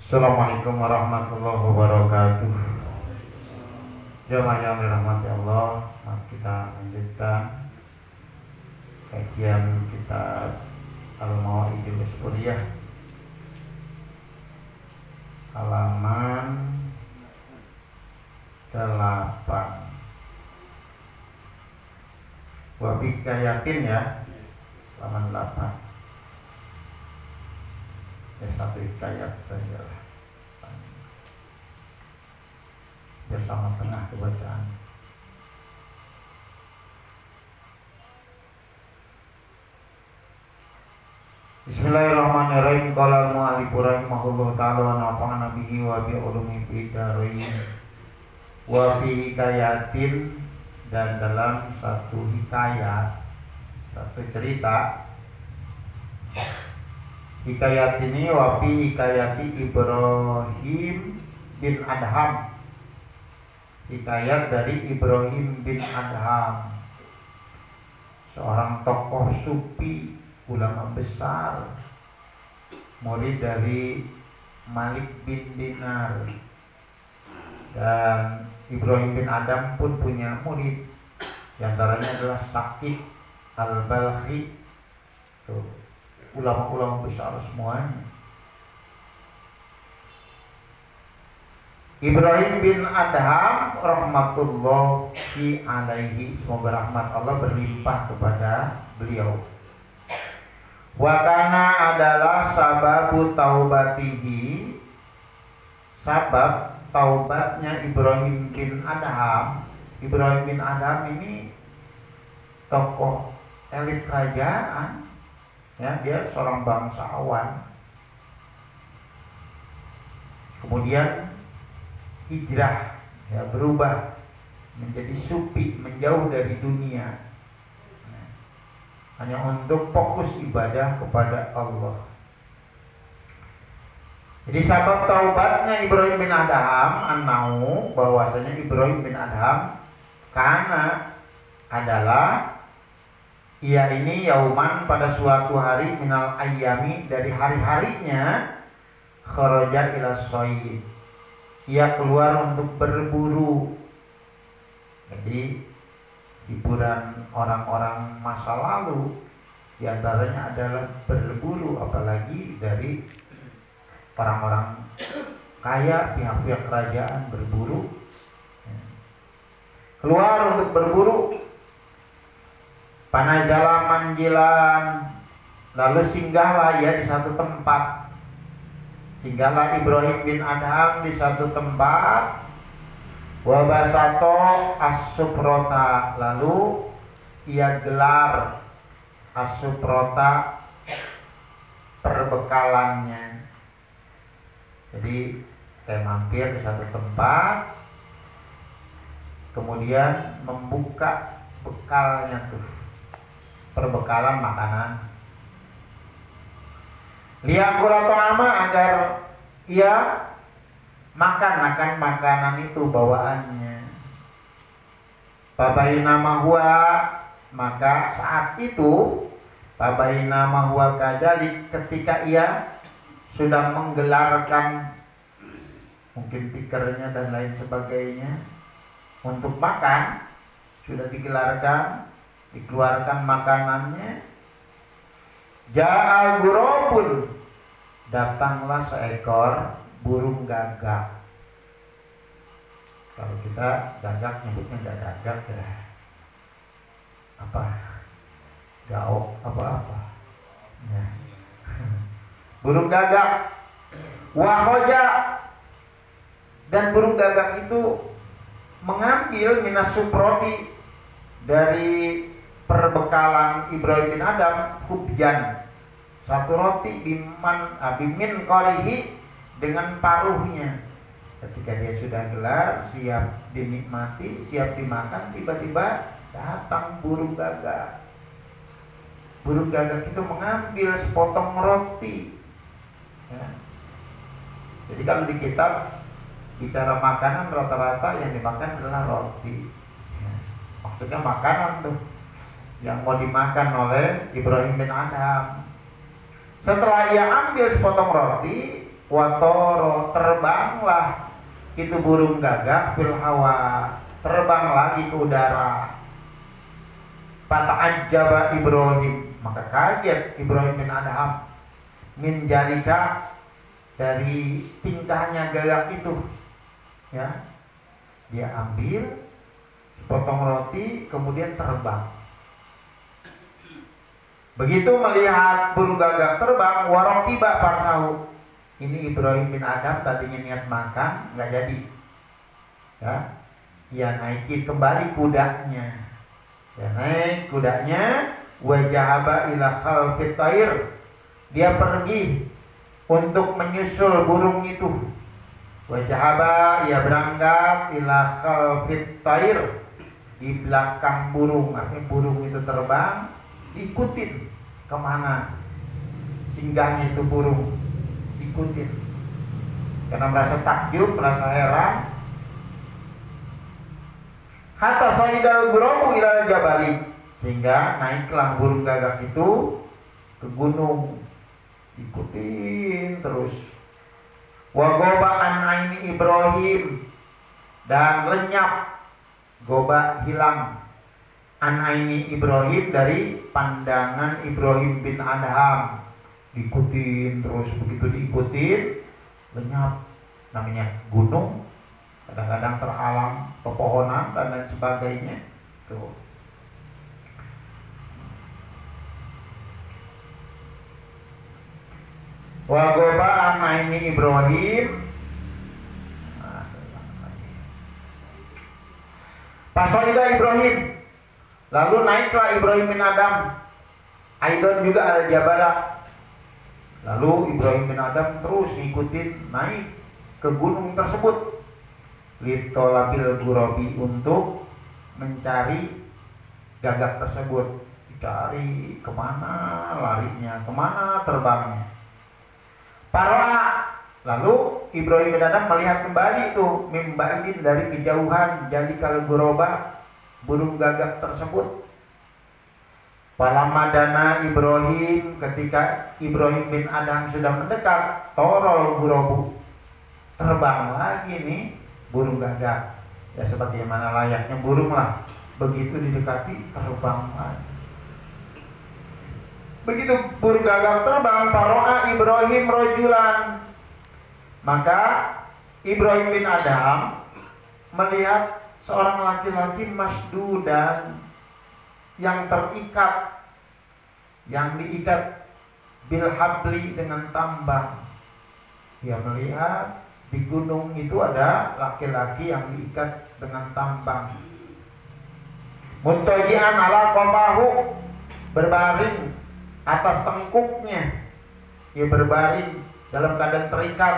Assalamualaikum warahmatullahi wabarakatuh. Jamaah yang dirahmati Allah, kita lanjutkan kajian kitab Al-Mawa'idul Usbuliyah halaman 8. Wabika yakin ya, halaman 8. Satu hikayat saja lah, bersama tengah kebacaan. Bismillahirrahmanirrahim. Qala al-mu'allif rahimahullahu ta'ala wa nafa'ana bihi wa bi ulumi fid dharain. Wa fi hikayatin, dan dalam satu hikayat, satu cerita. Hikayat ini wafi hikayati Ibrahim bin Adham. Hikayat dari Ibrahim bin Adham, seorang tokoh sufi, ulama besar, murid dari Malik bin Dinar. Dan Ibrahim bin Adham pun punya murid, di antaranya adalah Saqi al-Balkhi. Tuh, ulama-ulama besar semuanya. Ibrahim bin Adham rahmatullahi alaihi, semoga rahmat Allah berlimpah kepada beliau. Wakana adalah sababu taubatihi, sabab taubatnya Ibrahim bin Adham. Ibrahim bin Adham ini tokoh elit kerajaan. Ya, dia seorang bangsawan. Kemudian hijrah, ya, berubah menjadi sufi, menjauh dari dunia, hanya untuk fokus ibadah kepada Allah. Jadi sabab taubatnya Ibrahim bin Adham, annahu, bahwasanya Ibrahim bin Adham karena adalah ia ini yauman, pada suatu hari, minal ayyami, dari hari-harinya, kharaja ila shayd, ia keluar untuk berburu. Jadi hiburan orang-orang masa lalu diantaranya adalah berburu, apalagi dari orang-orang kaya, pihak-pihak kerajaan berburu. Keluar untuk berburu. Panazala manjilan, lalu singgahlah ia di satu tempat. Singgahlah Ibrahim bin Adham di satu tempat. Wabasato as-suprota, lalu ia gelar as-suprota, perbekalannya. Jadi saya mampir di satu tempat, kemudian membuka bekalnya tuh, perbekalan makanan. Liyakula ta'ama, agar ia makan akan makanan itu, bawaannya. Babaina huwa, maka saat itu babaina huwa kadzalik, ketika ia sudah menggelarkan mungkin tikernya dan lain sebagainya untuk makan, sudah digelarkan, dikeluarkan makanannya. Ja'al ghurabun, datanglah seekor burung gagak. Kalau kita gagak nyebutnya enggak gagak ya, apa, gaok apa-apa ya. Burung gagak. Wahoja, dan burung gagak itu mengambil minas suproti, dari perbekalan Ibrahim bin Adham, kubjan, satu roti, bimin qarihi, dengan paruhnya. Ketika dia sudah gelar, siap dinikmati, siap dimakan, tiba-tiba datang burung gagak. Burung gagak itu mengambil sepotong roti, ya. Jadi kalau di kitab bicara makanan, rata-rata yang dimakan adalah roti, ya. Maksudnya makanan tuh yang mau dimakan oleh Ibrahim bin Adham. Setelah ia ambil sepotong roti, watoro, terbanglah itu burung gagak fil hawa, terbang lagi ke udara. Fata'ajjaba Ibrahim, maka kaget Ibrahim bin Adham min jalika, dari tingkahnya gagak itu, ya. Dia ambil potong roti kemudian terbang. Begitu melihat burung gagak terbang, warokiba farsahu, ini Ibrahim bin Adham tadinya niat makan nggak jadi, ya. Dia naikin kembali kudanya, ya, naik kudanya. Wajahaba ila khalfit thair, dia pergi untuk menyusul burung itu. Wajahaba, ia berangkat ila khalfit thair, di belakang burung. Artinya burung itu terbang, ikutin kemana singgahnya itu burung, ikutin karena merasa takjub, merasa heran. Hatta saidal ghurabu ila jabali, sehingga naiklah burung gagak itu ke gunung, ikutin terus. Wa goba an aini Ibrahim, dan lenyap, goba hilang, an aini Ibrahim, dari pandangan Ibrahim bin Adham. Diikutin terus, begitu diikutin lenyap. Namanya gunung kadang-kadang terhalang pepohonan dan lain sebagainya. Tuh. Wa goba an aini Ibrahim, pasoida Ibrahim, lalu naiklah Ibrahim bin Adham, Aidon juga ada jabala. Lalu Ibrahim bin Adham terus ngikutin naik ke gunung tersebut. Litolabil ghurabi, untuk mencari gagak tersebut. Dicari kemana larinya, kemana terbangnya. Para, lalu Ibrahim bin Adham melihat kembali itu mimbaidin, dari kejauhan, jadi kalau ghuraba, burung gagak tersebut. Palamadana Ibrahim, ketika Ibrahim bin Adham sudah mendekat, torol ghurabu, terbang lagi nih burung gagak. Ya sebagaimana layaknya burung lah, begitu didekati terbang lagi. Begitu burung gagak terbang, faro'a Ibrahim rojulan, maka Ibrahim bin Adham melihat seorang laki-laki masdudan, yang terikat, yang diikat bil habli, dengan tambang. Dia melihat di gunung itu ada laki-laki yang diikat dengan tambang. Muntajian ala qabahu, berbaring atas tengkuknya, dia berbaring dalam keadaan terikat.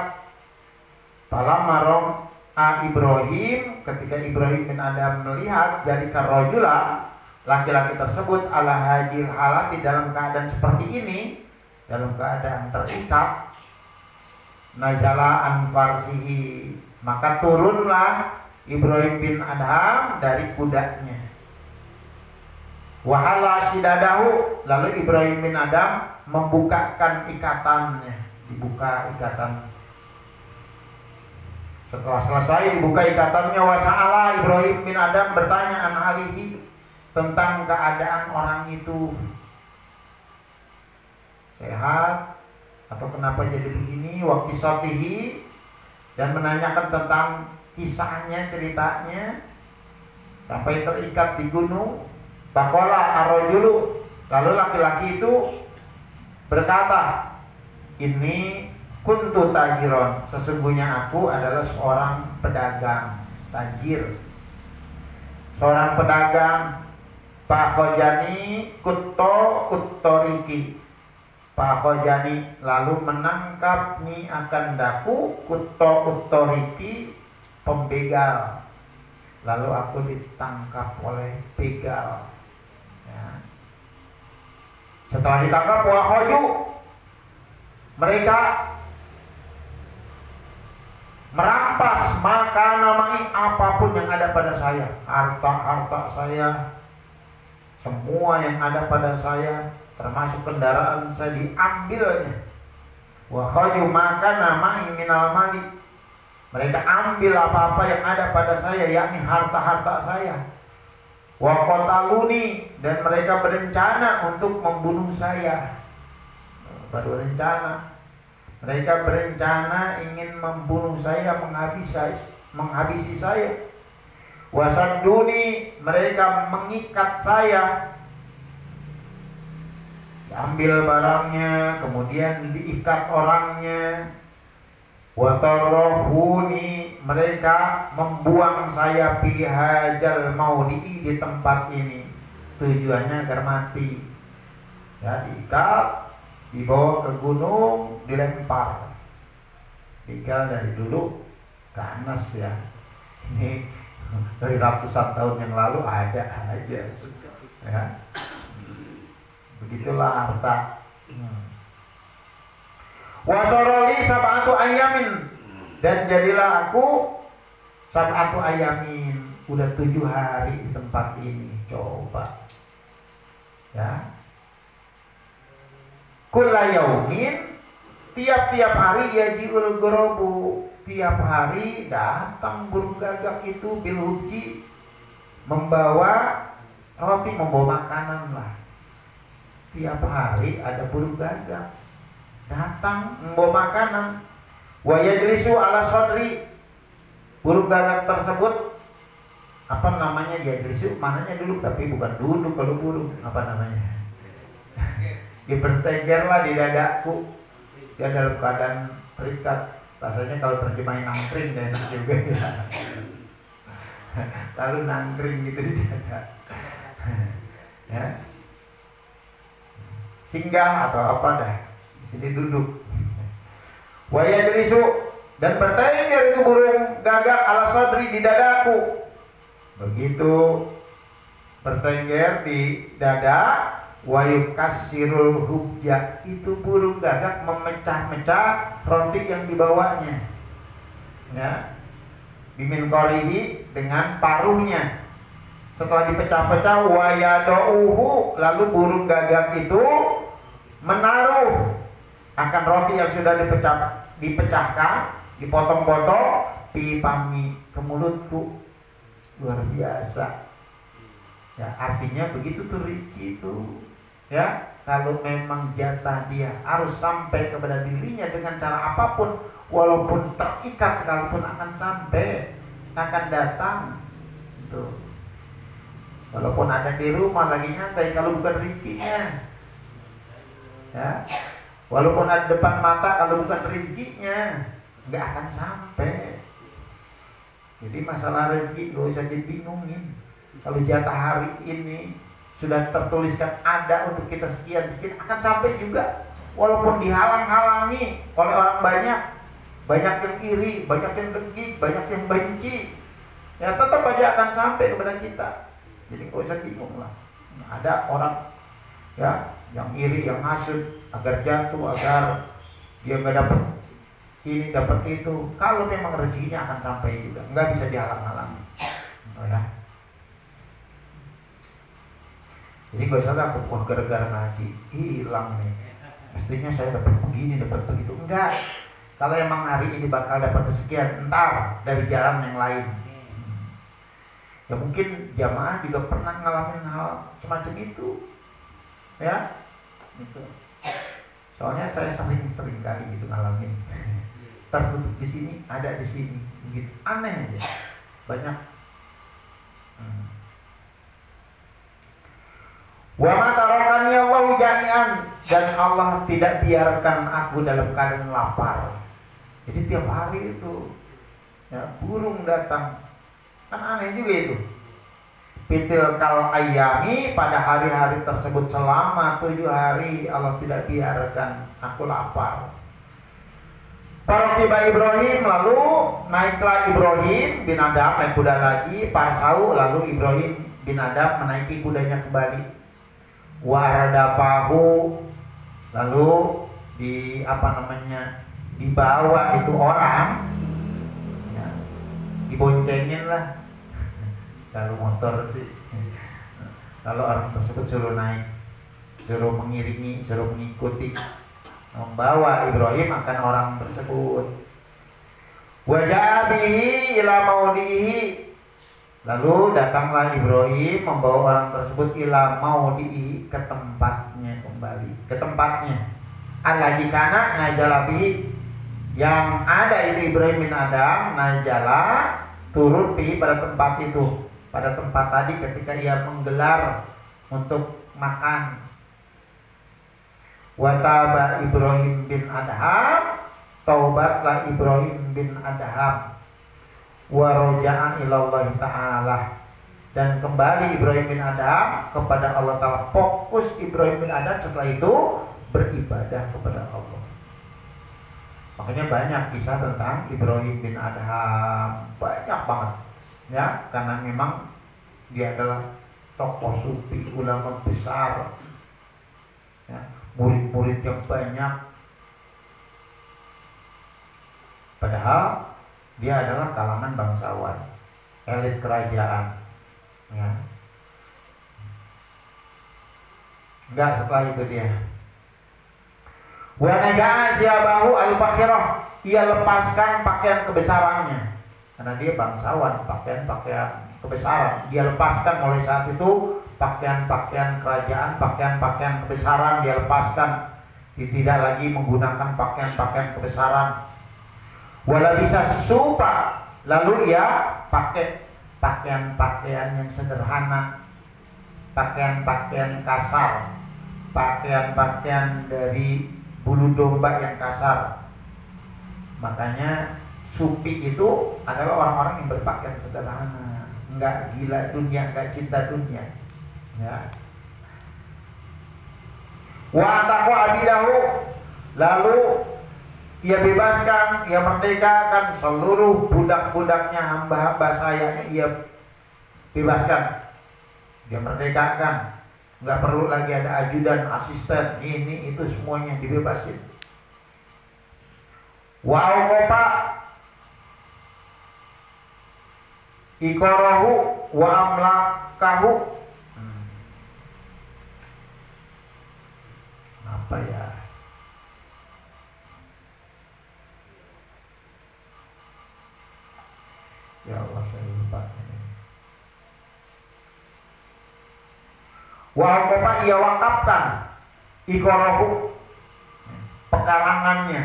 Palamarom a Ibrahim, ketika Ibrahim bin Adham melihat jadi karojula, laki-laki tersebut ala hajil halati, dalam keadaan seperti ini, dalam keadaan terikat, nazala an farsihi, maka turunlah Ibrahim bin Adham dari kudanya. Wahala sidadahu, lalu Ibrahim bin Adham membukakan ikatannya, dibuka ikatan. Setelah selesai dibuka ikatannya, wasa'ala Ibrahim bin Adham bertanya an alihi, tentang keadaan orang itu, sehat atau kenapa jadi begini, wa qisatihi, dan menanyakan tentang kisahnya, ceritanya sampai terikat di gunung. Faqala ar-rajulu, lalu laki-laki itu berkata, ini kuntu tajiron, sesungguhnya aku adalah seorang pedagang, tajir, seorang pedagang. Fakhojani kuttoriki, fakhojani, lalu menangkapni akan daku, kuttoriki, pembegal, lalu aku ditangkap oleh begal. Ya. Setelah ditangkap, wahoju, mereka merampas maka namanya apapun yang ada pada saya, harta saya, semua yang ada pada saya, termasuk kendaraan saya, diambilnya. Wa khaju maka nama minal mali. Mereka ambil apa-apa yang ada pada saya, yakni harta-harta saya. Wa qataluni, dan mereka berencana untuk membunuh saya. Baru rencana. Mereka berencana ingin membunuh saya, menghabisi saya. Wa sadduni, mereka mengikat saya. Ambil barangnya, kemudian diikat orangnya. Wa tarahuni, mereka membuang saya pilih hajal maudii, di tempat ini. Tujuannya agar mati. Ya, diikat, dibawa ke gunung, dilempar. Tinggal dari dulu ganas ya. Ini dari ratusan tahun yang lalu ada aja. Ya. Begitulah harta. Wasoroli sab'atu ayamin, dan jadilah aku sab'atu ayamin, udah 7 hari di tempat ini. Coba ya, kulla yaumin, tiap-tiap hari yaji'ul gorobu, tiap hari datang burung gagak itu bil hubji, membawa roti, membawa makanan lah. Tiap hari ada burung gagak datang membawa makanan. Wa yajlisu ala sodri, burung gagak tersebut apa namanya, yajlisu mananya duduk, tapi bukan duduk kalau burung, apa namanya, dia bertengger lah di dadaku. Dia dalam keadaan terikat. Rasanya kalau terjemahin nangkring kayak enak juga ya. Lalu nangkring gitu di dada. Ya. Singgah atau apa dah, di sini duduk. Wa yajlisu, dan bertengger itu burung gagak ala sadri, di dadaku. Begitu bertengger di dada, wa yukassirul hubja, itu burung gagak memecah-mecah roti yang dibawanya. Ya. Biminqalihi, dengan paruhnya. Setelah dipecah-pecah, wa yadauhu, lalu burung gagak itu menaruh akan roti yang sudah dipecahkan, dipotong-potong, pipami, ke mulutku. Luar biasa. Ya, artinya begitu tuh rezeki itu. Ya, kalau memang jatah dia harus sampai kepada dirinya dengan cara apapun, walaupun terikat sekalipun akan sampai, akan datang. Tuh. Walaupun ada di rumah lagi nyantai, kalau bukan rezekinya. Ya. Walaupun ada depan mata, kalau bukan rezekinya, nggak akan sampai. Jadi masalah rezeki gak usah dibingungin. Kalau jatah hari ini sudah tertuliskan ada untuk kita sekian-sekian, akan sampai juga. Walaupun dihalang-halangi oleh orang banyak yang iri, banyak yang dengki, banyak yang benci, ya tetap aja akan sampai kepada kita. Jadi gak usah bingung lah. Ada orang ya yang iri, yang hasud, agar jatuh, agar dia nggak dapat ini, dapat itu. Kalau memang rezekinya akan sampai juga, nggak bisa dihalang-halangi. Oh ya. Jadi gak usah takut, wah gara-gara ngaji hilang nih, mestinya saya dapat begini, dapat begitu. Enggak. Kalau emang hari ini bakal dapat sekian, entar dari jalan yang lain. Ya mungkin jamaah juga pernah ngalamin hal semacam itu. Ya. Gitu. Soalnya saya sering kali gitu ngalamin. Tertutup di sini, ada di sini, gitu. Aneh aja. Banyak. Wa ma tarakani Allahu jami'an, dan Allah tidak biarkan aku dalam keadaan lapar. Jadi tiap hari itu ya, burung datang. Kan aneh juga itu. Fitil kal ayami, pada hari-hari tersebut selama 7 hari Allah tidak biarkan aku lapar. Farokiba Ibrahim, lalu naiklah Ibrahim bin Adam, naik kuda lagi. Parsau, lalu Ibrahim bin Adam menaiki kudanya kembali. Waradapahu, lalu dibawa itu orang ya, diboncengin lah. Kalau motor sih, kalau orang tersebut suruh naik, suruh mengiringi, suruh mengikuti, membawa Ibrahim akan orang tersebut. Wajah bihi ila maudihi, lalu datanglah Ibrahim membawa orang tersebut ila maudihi, ke tempatnya, kembali ke tempatnya. Alladzi kana najala bihi, yang ada itu Ibrahim bin Adam, najala turun bihi, pada tempat itu, pada tempat tadi ketika ia menggelar untuk makan. Wataba Ibrahim bin Adham, taubatlah Ibrahim bin Adham. Wa roja'a ilallah ta'ala, dan kembali Ibrahim bin Adham kepada Allah Ta'ala. Fokus Ibrahim bin Adham setelah itu beribadah kepada Allah. Makanya banyak kisah tentang Ibrahim bin Adham, banyak banget ya, karena memang dia adalah tokoh sufi, ulama besar ya, murid-murid yang banyak. Padahal dia adalah kalangan bangsawan, elit kerajaan ya. Enggak, setelah itu dia wa naja'a siyabahu al-fakhirah, ia lepaskan pakaian kebesarannya, karena dia bangsawan, pakaian kebesaran dia lepaskan. Mulai saat itu pakaian-pakaian kerajaan, pakaian-pakaian kebesaran dia lepaskan. Dia tidak lagi menggunakan pakaian-pakaian kebesaran. Wala bisa supa, lalu ia pakai pakaian-pakaian yang sederhana, pakaian-pakaian kasar, pakaian-pakaian dari bulu domba yang kasar. Makanya sufi itu adalah orang-orang yang berpakaian sederhana, enggak gila dunia, enggak cinta dunia ya. Wa taqwa abidahu, lalu ia bebaskan, ia merdekakan seluruh budak-budaknya, hamba-hamba sayanya ia bebaskan, dia merdekakan. Nggak perlu lagi ada ajudan, asisten, ini itu semuanya dibebasin. Wa auqafa ikarahu wa amlakahu. Apa ya? Ya Allah, saya lupa ini. Wa auqafa, ia wakafkan ikarahu, pekarangannya.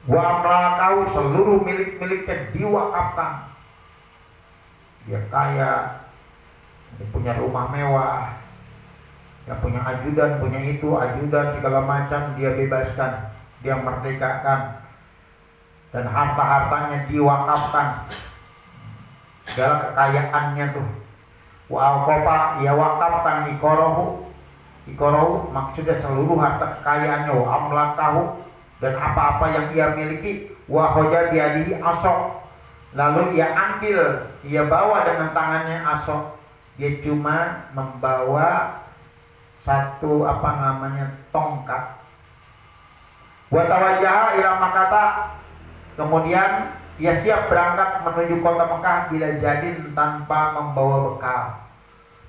Wa amlakahu, seluruh milik-miliknya diwakafkan. Dia kaya, dia punya rumah mewah, dia punya ajudan, punya itu, ajudan segala macam dia bebaskan, dia merdekakan, dan harta-hartanya diwakafkan, segala kekayaannya tuh. Wa auqafa, ia wakafkan ikarahu maksudnya seluruh harta kekayaannya. Wa amlakahu, dan apa-apa yang ia miliki. Wa khoja biadihi asok, lalu ia ambil, ia bawa dengan tangannya asok. Dia cuma membawa satu tongkat. Wa tawajjaha ila Makkah, kemudian ia siap berangkat menuju kota Mekah bila jadin, tanpa membawa bekal.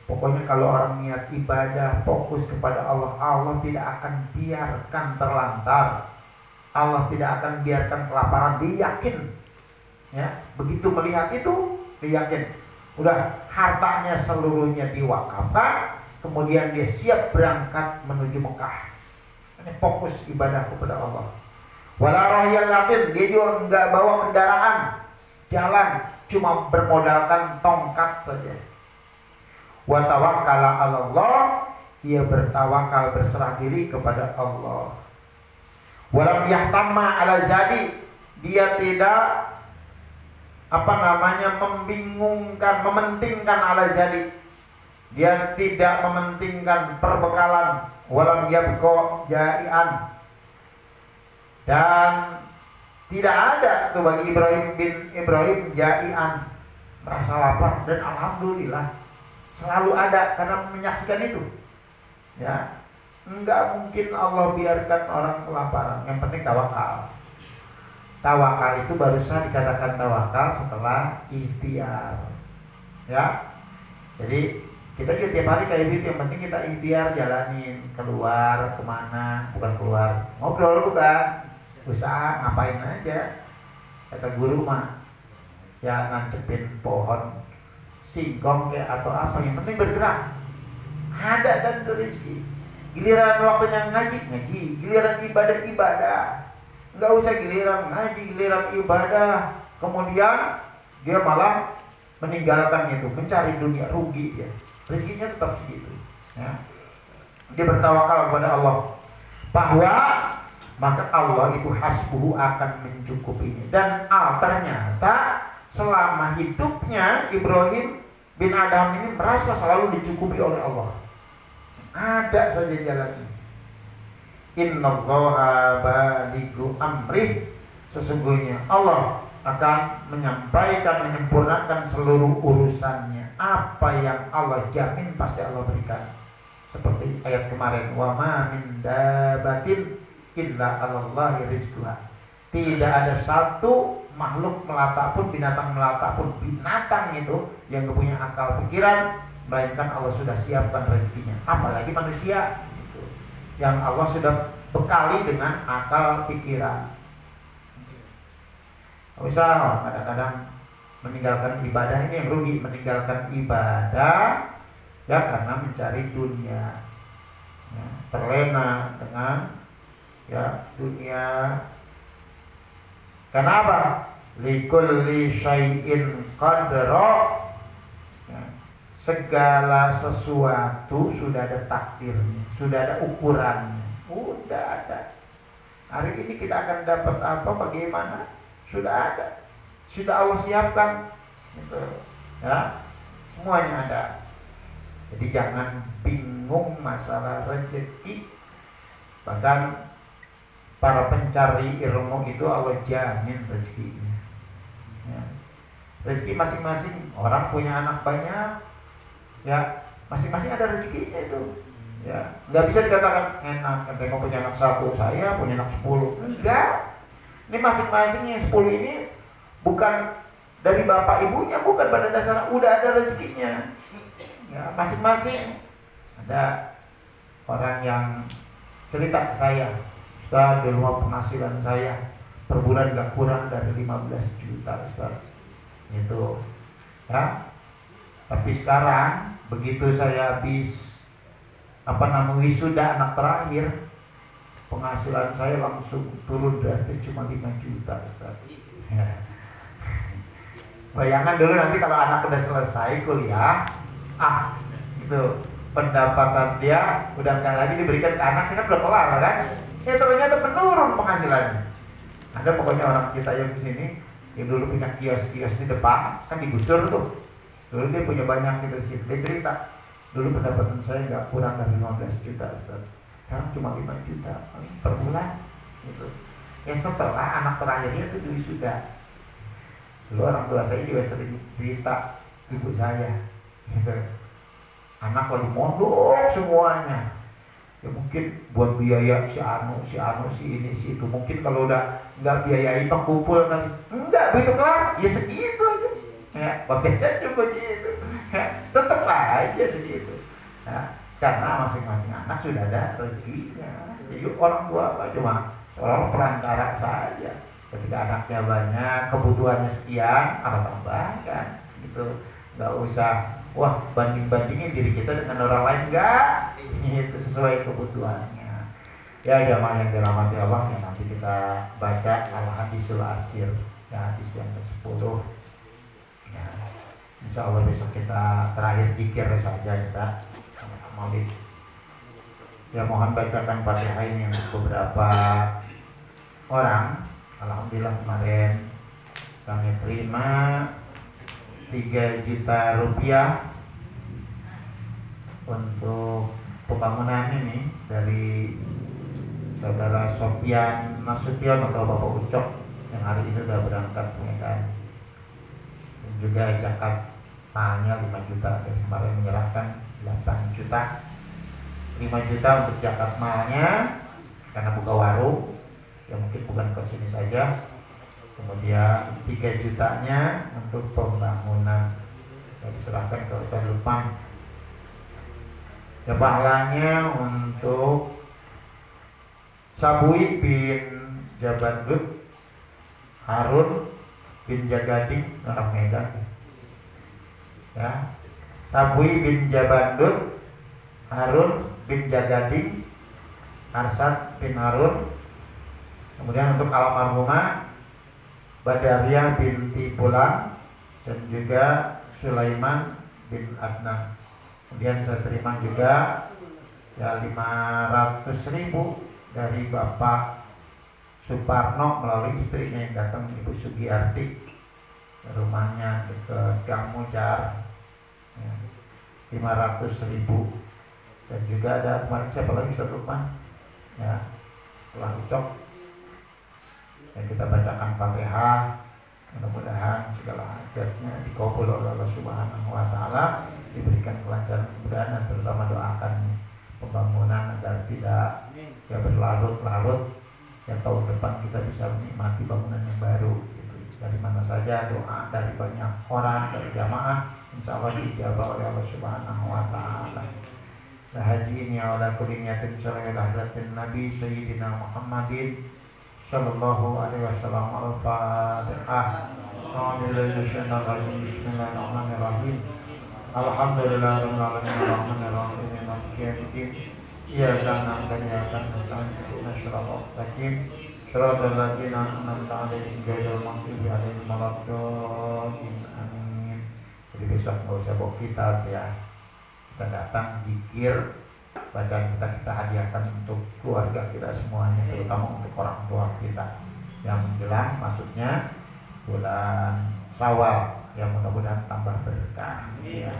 Pokoknya kalau orang niat ibadah, fokus kepada Allah, Allah tidak akan biarkan terlantar, Allah tidak akan biarkan kelaparan. Dia yakin ya, begitu melihat itu dia yakin. Udah, hartanya seluruhnya diwakafkan, kemudian dia siap berangkat menuju Mekah. Ini fokus ibadah kepada Allah. Wala rohiyal latin, dia juga enggak bawa kendaraan, jalan, cuma bermodalkan tongkat saja. Wa tawakkala 'ala Allah, ia bertawakal, berserah diri kepada Allah. Walam yahtamma 'ala jadi, dia tidak membingungkan, mementingkan 'ala jadi, dia tidak mementingkan perbekalan. Walam yabqa jai'an, dan tidak ada tuh bagi Ibrahim jai'an, merasa lapar, dan alhamdulillah selalu ada karena menyaksikan itu ya. Enggak mungkin Allah biarkan orang kelaparan. Yang penting tawakal. Tawakal itu baru saja dikatakan tawakal setelah ikhtiar ya. Jadi Kita juga tiap hari kayak gitu, yang penting kita ikhtiar jalanin. Keluar kemana, bukan keluar ngobrol, bukan usaha, ngapain aja. Kata guru mah ya nancepin pohon singkong kayak atau apa, yang penting bergerak. Ada dan rezeki. Giliran waktunya ngaji, ngaji. Giliran ibadah. Nggak usah giliran ngaji, giliran ibadah. Kemudian dia malah meninggalkan itu, mencari dunia, rugi dia. Rezekinya tetap segitu. Ya. Dia bertawakal kepada Allah bahwa maka Allah itu hasbuhu akan mencukupinya. Dan ternyata selama hidupnya Ibrahim bin Adham ini merasa selalu dicukupi oleh Allah. Ada saja jalannya. Innallaha balighu amrih, sesungguhnya Allah akan menyampaikan, menyempurnakan seluruh urusannya. Apa yang Allah jamin pasti Allah berikan. Seperti ayat kemarin, wa ma min dabatin illa 'alallahi rizquha. Tidak ada satu makhluk melata pun, binatang melata pun, binatang itu yang punya akal pikiran, melainkan Allah sudah siapkan rezekinya. Apalagi manusia gitu, yang Allah sudah bekali dengan akal pikiran. Usah kadang-kadang meninggalkan ibadah, ini yang rugi, meninggalkan ibadah ya karena mencari dunia, ya, terlena dengan ya dunia. Kenapa? Likulli syai'in qadra, ya, segala sesuatu sudah ada takdirnya, sudah ada ukurannya, sudah ada. Hari ini kita akan dapat apa, bagaimana? Sudah ada, sudah Allah siapkan, gitu. Ya, semuanya ada. Jadi jangan bingung masalah rezeki. Bahkan para pencari ilmu itu Allah jamin rezekinya. Ya. Rezeki masing-masing, orang punya anak banyak, ya masing-masing ada rezekinya itu. Ya, nggak bisa dikatakan enak, kalau punya anak satu, saya punya anak 10. Enggak. Ini masing-masing yang 10 ini bukan dari bapak ibunya, bukan pada dasarnya udah ada rezekinya. Ya, masing-masing. Ada orang yang cerita ke saya, Ustaz, di rumah penghasilan saya per bulan gak kurang dari 15 juta, Ustaz. Itu. Ya. Tapi sekarang begitu saya habis wisuda anak terakhir, penghasilan saya langsung turun drastis cuma 5 juta, Ustaz. Ya. Bayangkan dulu nanti kalau anak udah selesai kuliah, itu pendapatan dia udah nggak lagi diberikan ke anak, kan udah kelar kan? Ya ternyata menurun penghasilannya. Ada pokoknya orang kita yang di sini yang dulu punya kios-kios di depan, kan digusur tuh. Dulu dia punya banyak gitu di sini. Dia cerita, dulu pendapatan saya nggak kurang dari 15 juta, Ustaz. Sekarang cuma 5 juta per bulan gitu. Yang setelah anak terakhirnya itu wisuda. Dulu orang tua saya juga sering cerita ibu saya gitu. Anak lagi mondok semuanya. Ya mungkin buat biaya si ini si itu. Mungkin kalau udah nggak biayain kumpul kan. Enggak, begitu kelar ya segitu aja. Ya, baca juga gitu. Ya, tetap aja segitu. Nah, karena masing-masing anak sudah ada rezekinya. Jadi orang tua cuma seorang perantara saja. Ketika anaknya banyak, kebutuhannya sekian, tambahkan gitu. Nggak usah banding-bandingin diri kita dengan orang lain, enggak. Itu sesuai kebutuhannya. Ya jamaah yang dirahmati Allah, yang nanti kita baca Al-Hadisul Asyir, ya hadis yang ke-10. Ya, insya Allah besok kita terakhir zikir saja kita Maulid. Ya mohon bacakan Fatihah ini yang beberapa orang. Alhamdulillah kemarin kami terima 3 juta rupiah untuk pembangunan ini dari saudara Sofian Nasution atau Bapak Ucok yang hari ini sudah berangkat pernikahan. Dan juga zakat malnya 5 juta, dan kemarin menyerahkan 8 juta. 5 juta untuk zakat malnya karena buka warung, ya mungkin bukan ke sini saja. Kemudian 3 jutanya untuk pembangunan yang diserahkan ke Ustaz Lukman Ya pahalanya untuk Sabui bin Jabandut, Harun bin Jagading orang Medan. Ya, Sabui bin Jabandut, Harun bin Jagading, Arsad bin Harun. Kemudian untuk almarhumah Badariyah binti Pulang dan juga Sulaiman bin Adnan. Kemudian saya terima juga ya 500.000 dari Bapak Suparno melalui istrinya yang datang, Ibu Sugiyarti, rumahnya ke Gang Mujar ya, 500.000. Dan juga ada kemarin siapa lagi satu rumah ya, telah ucap dan kita bacakan Fatihah. Mudah-mudahan segala hajatnya dikabul oleh Allah Subhanahu wa Ta'ala, diberikan kelancaran kemudahan, dan terutama doakan pembangunan agar tidak ya berlarut-larut, ya tahun depan kita bisa menikmati bangunan yang baru gitu. Dari mana saja doa dari banyak orang, dari jamaah, insya Allah dijabah oleh Allah Subhanahu wa Ta'ala. Nah, haji ini ala kulli niyatin sallallahu alaihi Nabi Sayyidina Muhammadin sallallahu alaihi wasallam. Al-Fatihah. Bismillahirrahmanirrahim. Alhamdulillahirabbil alamin arrahmanir rahim maliki yaumiddin. Iyyaka na'budu wa iyyaka nasta'in ihdinas siratal mustaqim siratal ladzina an'amta 'alaihim ghairil maghdubi 'alaihim waladdallin. Amin. Jadi besok nggak usah bawa kitab ya. Kita datang zikir, bacaan kita hadiahkan untuk keluarga kita semuanya, terutama untuk orang tua kita yang menjelang maksudnya bulan Syawal, yang mudah-mudahan tambah berkah ya.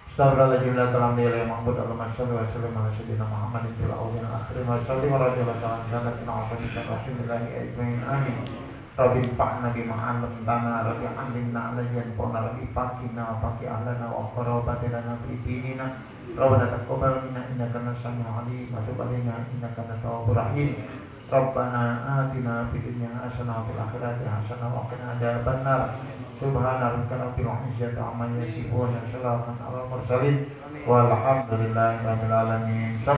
Astagfirullahaladzim la ta'ala ya Muhammad Allahumma shalli wa sallim ala sayyidina Muhammadin fil awwalin wa akhirin wa sallim wa radhiyallahu ta'ala anna rasulillahi ajmain. Amin. Rabbi fa'na bima 'allamtana rabbi 'allimna alladhi yanfa'una rabbi faqina wa faqi ahlana wa qarabatina fi dinina rabbana taqabbal minna innaka antas samiul 'alim wa tub 'alaina innaka antat tawwabur rahim. Rabbana atina fid dunya hasanah wa fil akhirati hasanah wa qina adzabannar. Subhana rabbika rabbil izzati 'amma yasifun wa salamun 'alal mursalin walhamdulillahi rabbil alamin.